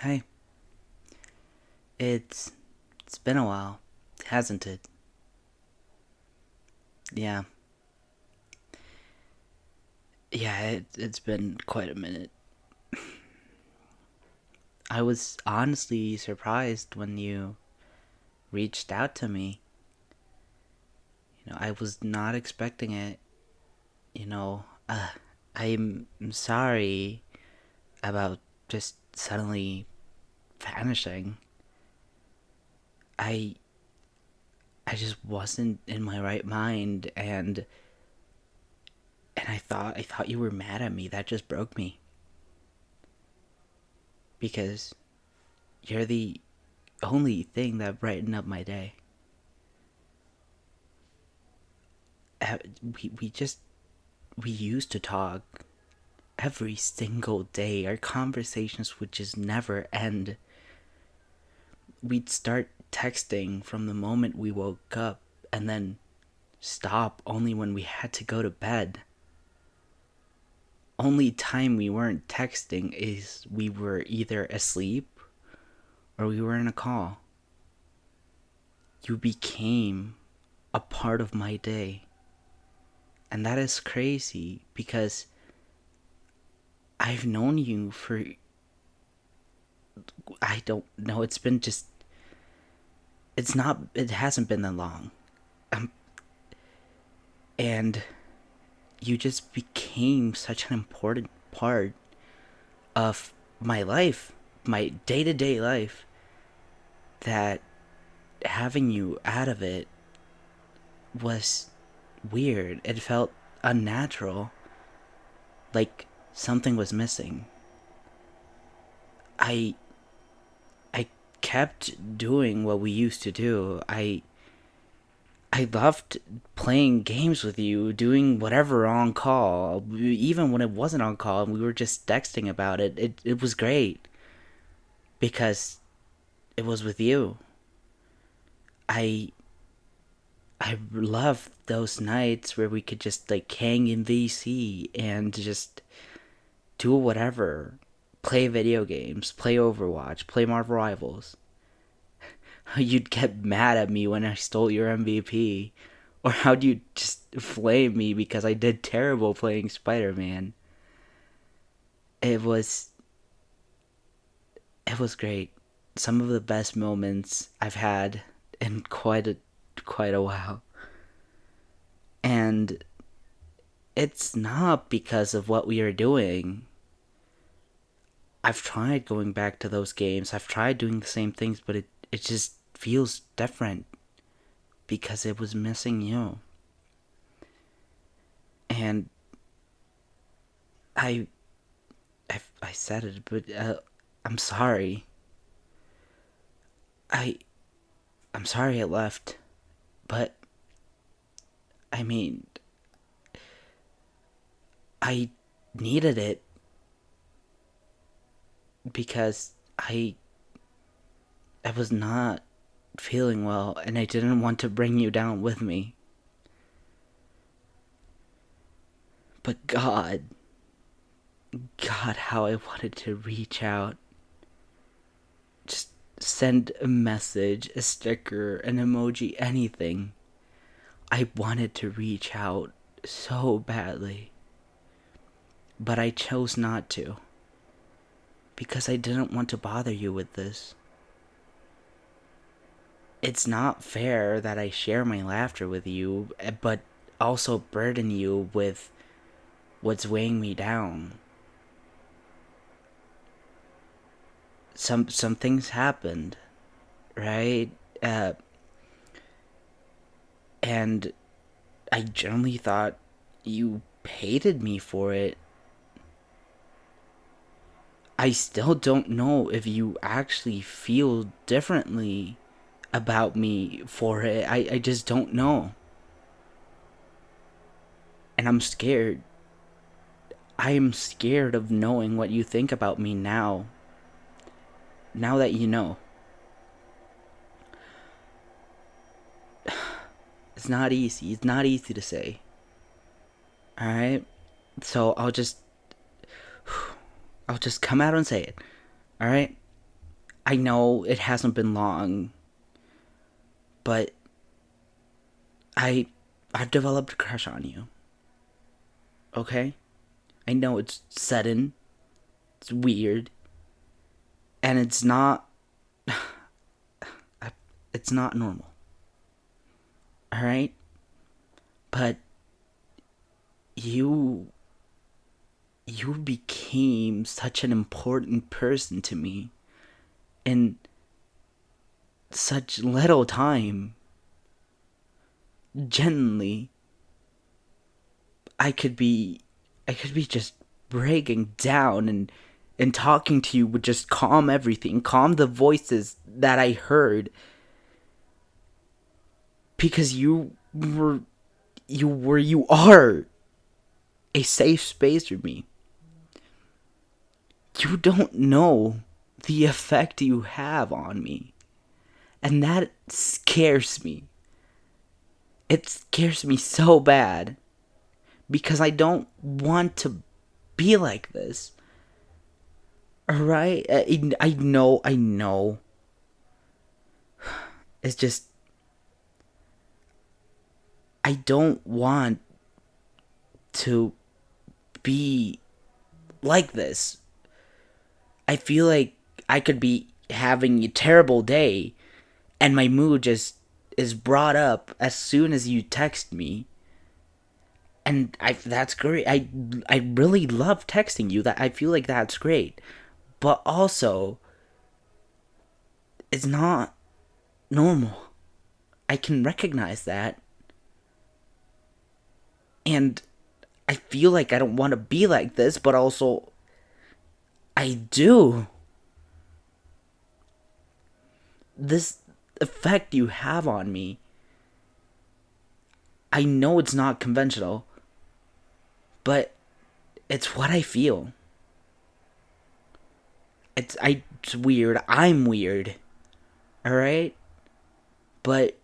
Hi. It's been a while, hasn't it? Yeah. Yeah, it's been quite a minute. I was honestly surprised when you reached out to me. I was not expecting it. You know, uh, I'm sorry about just suddenly vanishing. I I just wasn't in my right mind, and I thought you were mad at me. That just broke me because you're the only thing that brightened up my day. We used to talk every single day. Our conversations would just never end. We'd start texting from the moment we woke up and then stop only when we had to go to bed. Only time we weren't texting is we were either asleep or we were in a call. You became a part of my day. And that is crazy because I've known you for, I don't know, it hasn't been that long. Um, and you just became such an important part of my life, my day to day life, that having you out of it was weird. It felt unnatural, like something was missing. I I kept doing what we used to do. I loved playing games with you, doing whatever on call, even when it wasn't on call and we were just texting about it. It was great because it was with you. I I loved those nights where we could just like hang in VC and just do whatever. Play video games, play Overwatch, play Marvel Rivals. You'd get mad at me when I stole your MVP. Or how'd you just flame me because I did terrible playing Spider Man? It was it was great. Some of the best moments I've had in quite a while. And it's not because of what we are doing. I've tried going back to those games. I've tried doing the same things, but it just feels different because it was missing you. And I I said it, but I'm sorry. I I'm sorry I left, but I mean, I needed it because I was not feeling well and I didn't want to bring you down with me. But God, how I wanted to reach out. Just send a message, a sticker, an emoji, anything. I wanted to reach out so badly. But I chose not to. Because I didn't want to bother you with this. It's not fair that I share my laughter with you, but also burden you with what's weighing me down. Some things happened, right? Uh, and I generally thought you hated me for it. I still don't know if you actually feel differently about me for it. I just don't know. And I'm scared. I am scared of knowing what you think about me now. Now that you know. It's not easy. It's not easy to say. Alright? So I'll just come out and say it. Alright? I know it hasn't been long, but I've developed a crush on you. Okay? I know it's sudden, it's weird, and it's not normal. All right? But you became such an important person to me in such little time. Genuinely, I could be just breaking down, and talking to you would just calm everything, calm the voices that I heard, because you are a safe space for me. You don't know the effect you have on me, and that scares me. It scares me so bad, because I don't want to be like this. Alright? I know. It's just, I don't want to be like this. I feel like I could be having a terrible day, and my mood just is brought up as soon as you text me. And that's great. I really love texting you. That I feel like that's great. But also, it's not normal. I can recognize that. And I feel like I don't want to be like this, but also I do. This effect you have on me, I know it's not conventional, but it's what I feel. It's weird. I'm weird. Alright? But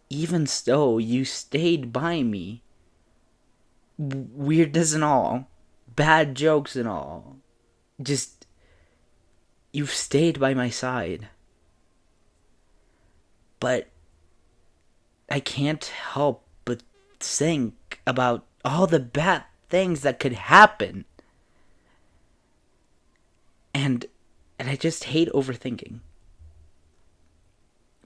even so, you stayed by me. Weirdness and all. Bad jokes and all. Just, you've stayed by my side. But I can't help but think about all the bad things that could happen. And I just hate overthinking.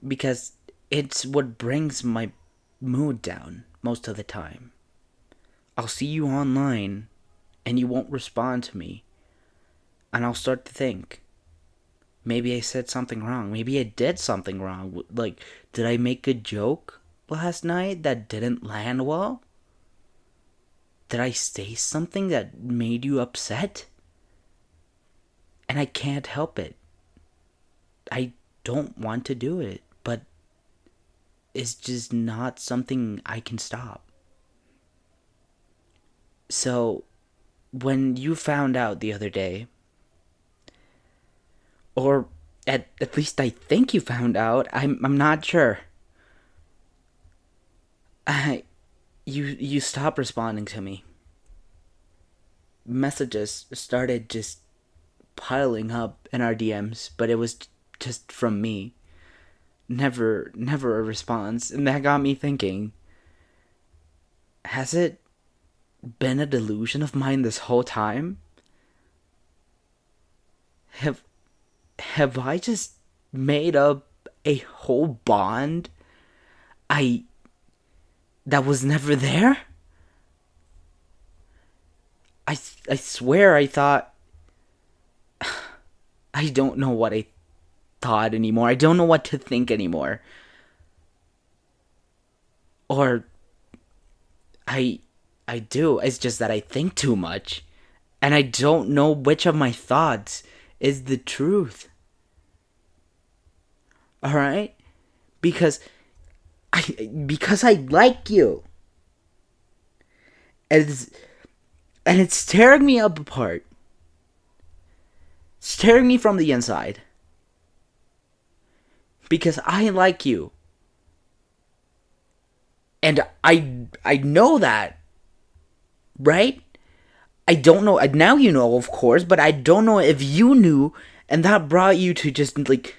Because it's what brings my mood down most of the time. I'll see you online and you won't respond to me. And I'll start to think, maybe I said something wrong. Maybe I did something wrong. Like, did I make a joke last night that didn't land well? Did I say something that made you upset? And I can't help it. I don't want to do it, but it's just not something I can stop. So, when you found out the other day, or at least I think you found out, I'm not sure. You stopped responding to me. Messages started just piling up in our DMs, but it was just from me. Never a response, and that got me thinking, has it been a delusion of mine this whole time? Have I just made up a whole bond that was never there? I swear I thought, I don't know what I thought anymore. I don't know what to think anymore. Or I do. It's just that I think too much, and I don't know which of my thoughts is the truth. All right? Because I like you. And it's tearing me up apart. It's tearing me from the inside. Because I like you. And I know that. Right? I don't know. Now you know, of course, but I don't know if you knew And that brought you to just, like,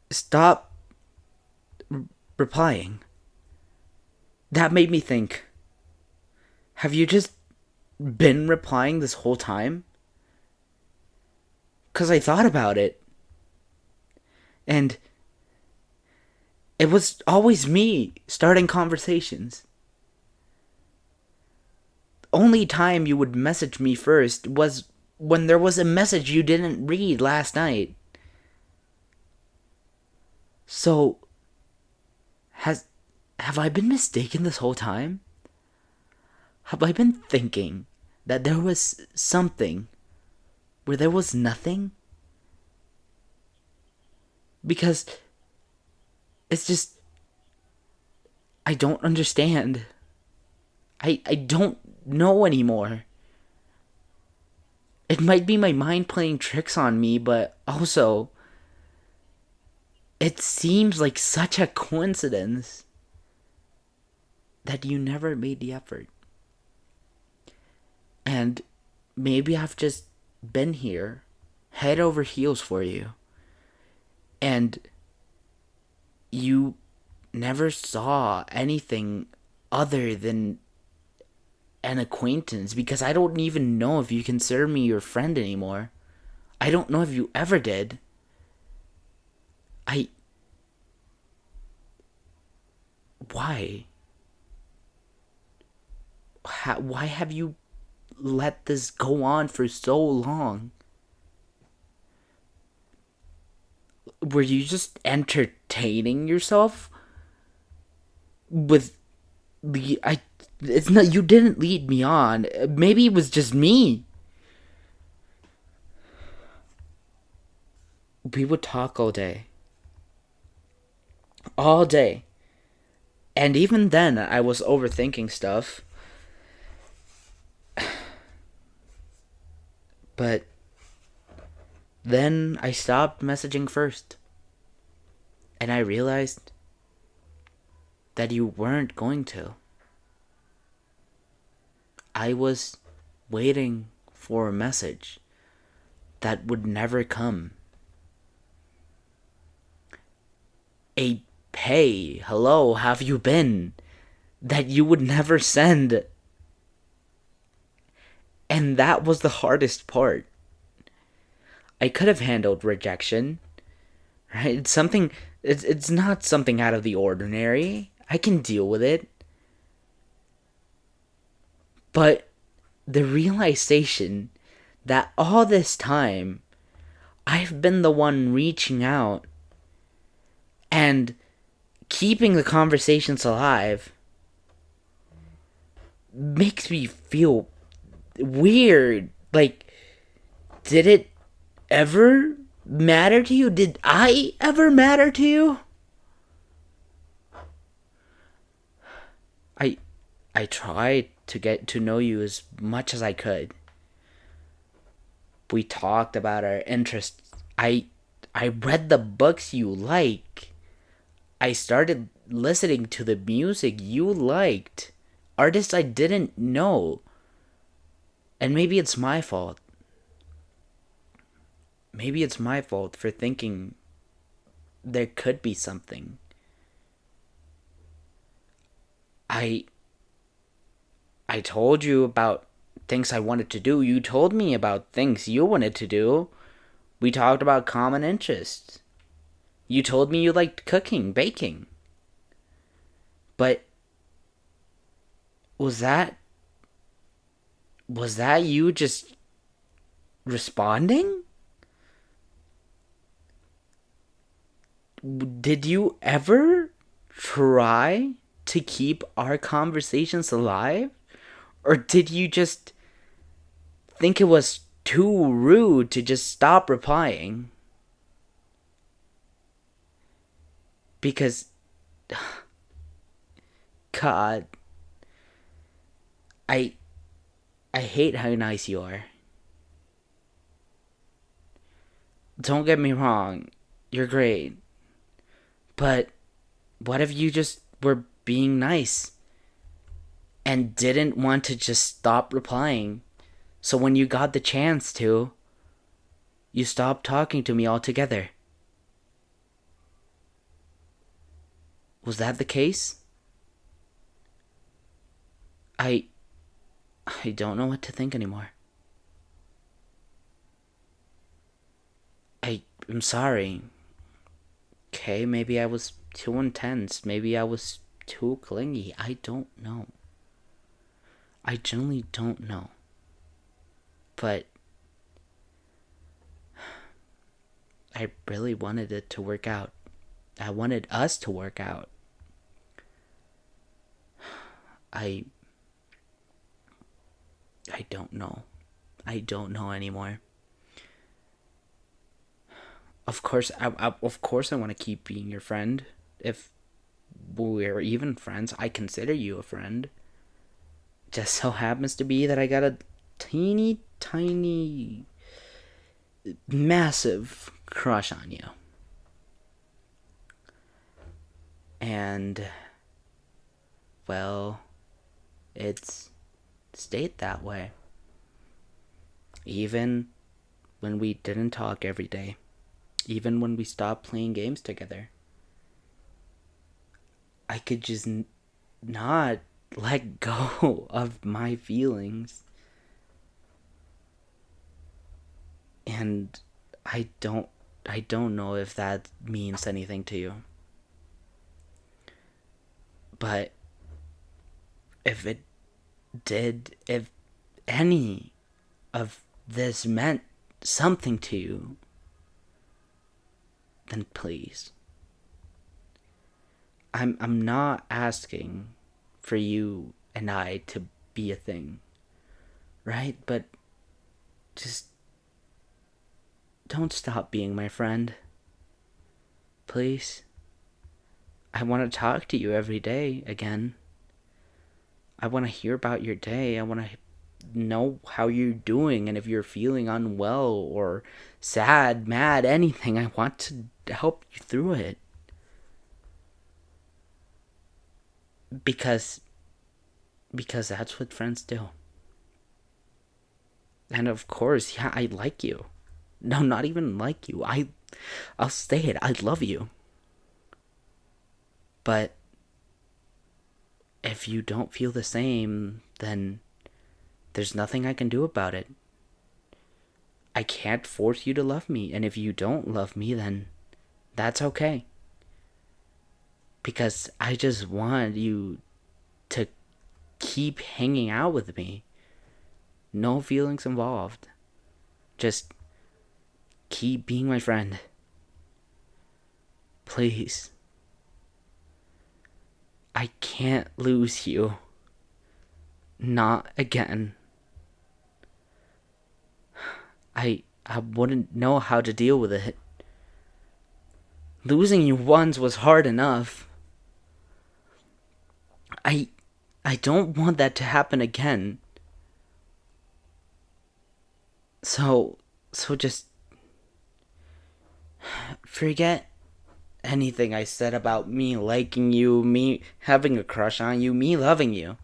stop replying. That made me think, have you just been replying this whole time? Because I thought about it. And it was always me starting conversations. Only time you would message me first was when there was a message you didn't read last night. So, have I been mistaken this whole time? Have I been thinking that there was something where there was nothing? Because it's just, I don't understand. I don't know anymore. It might be my mind playing tricks on me, but also, it seems like such a coincidence that you never made the effort. And maybe I've just been here, head over heels for you, and you never saw anything other than an acquaintance, because I don't even know if you consider me your friend anymore. I don't know if you ever did. Why? Why have you let this go on for so long? Were you just entertaining yourself with it's not, you didn't lead me on. Maybe it was just me. We would talk all day. All day. And even then, I was overthinking stuff. But then I stopped messaging first. And I realized that you weren't going to. I was waiting for a message that would never come. A "hey, hello, have you been?" that you would never send. And that was the hardest part. I could have handled rejection, right? It's not something out of the ordinary. I can deal with it. But the realization that all this time I've been the one reaching out and keeping the conversations alive makes me feel weird. Like, did it ever matter to you? Did I ever matter to you? I tried to get to know you as much as I could. We talked about our interests. I read the books you like. I started listening to the music you liked. Artists I didn't know. And maybe it's my fault. Maybe it's my fault for thinking there could be something. I told you about things I wanted to do. You told me about things you wanted to do. We talked about common interests. You told me you liked cooking, baking. But was that you just responding? Did you ever try to keep our conversations alive? Or did you just think it was too rude to just stop replying? Because, God, I hate how nice you are. Don't get me wrong, you're great. But what if you just were being nice and didn't want to just stop replying? So when you got the chance to, You stopped talking to me altogether. Was that the case? I I don't know what to think anymore. I'm sorry. Okay, maybe I was too intense. Maybe I was too clingy. I don't know. I genuinely don't know. But I really wanted it to work out. I wanted us to work out. I I don't know. I don't know anymore. Of course I want to keep being your friend. If we're even friends, I consider you a friend. Just so happens to be that I got a teeny tiny massive crush on you. And well, it's stayed that way. Even when we didn't talk every day. Even when we stopped playing games together. I could just not let go of my feelings. And I don't know if that means anything to you. But if it did, if any of this meant something to you, then please. I'm not asking for you and I to be a thing, right? But just don't stop being my friend. Please. I want to talk to you every day again. I want to hear about your day. I want to know how you're doing, and if you're feeling unwell or sad, mad, anything, I want to help you through it. Because that's what friends do. And of course, yeah, I like you. No, not even like you. I'll say it. I love you. But if you don't feel the same, then there's nothing I can do about it. I can't force you to love me, and if you don't love me, then that's okay. Because I just want you to keep hanging out with me. No feelings involved. Just keep being my friend. Please. I can't lose you. Not again. I wouldn't know how to deal with it. Losing you once was hard enough. I don't want that to happen again. So just forget anything I said about me liking you, me having a crush on you, me loving you.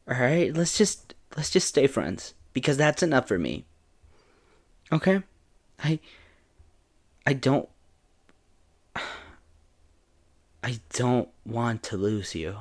All right, let's just stay friends because that's enough for me. Okay? I I don't I don't want to lose you.